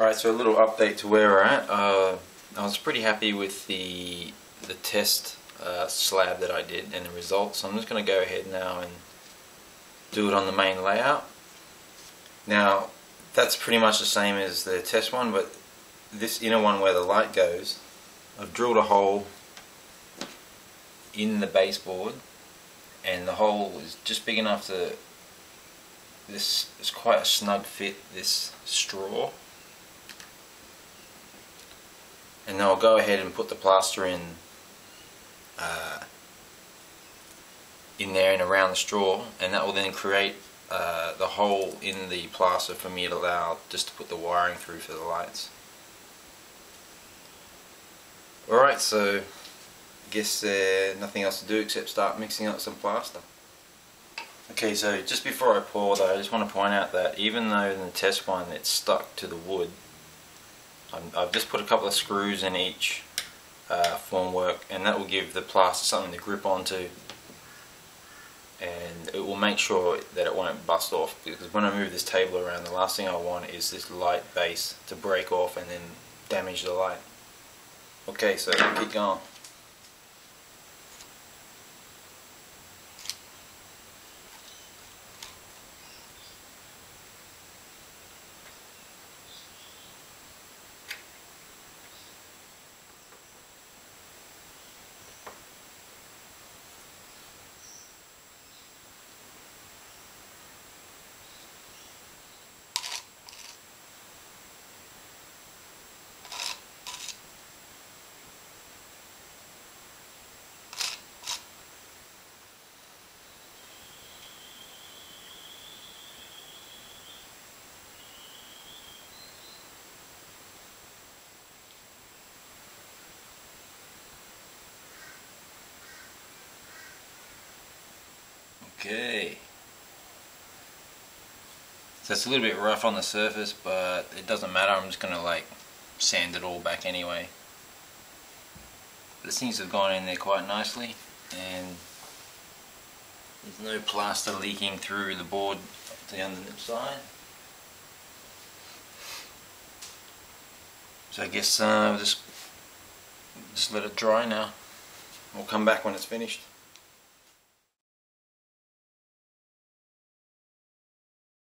Alright, so a little update to where we're at. I was pretty happy with the test slab that I did and the results. So I'm just going to go ahead now and do it on the main layout. Now that's pretty much the same as the test one, but this inner one where the light goes, I've drilled a hole in the baseboard, and the hole is just big enough to, this is quite a snug fit, this straw. And then I'll go ahead and put the plaster in there and around the straw, and that will then create the hole in the plaster for me to allow just to put the wiring through for the lights. Alright, so I guess nothing else to do except start mixing up some plaster. Okay, so just before I pour though, I just want to point out that even though in the test one it's stuck to the wood, I've just put a couple of screws in each formwork, and that will give the plaster something to grip onto, and it will make sure that it won't bust off, because when I move this table around, the last thing I want is this light base to break off and then damage the light. Okay, so keep going. Okay, so it's a little bit rough on the surface, but it doesn't matter. I'm just going to like sand it all back anyway. But it seems to have gone in there quite nicely, and there's no plaster leaking through the board to the underneath side. So I guess we'll just let it dry now. We'll come back when it's finished.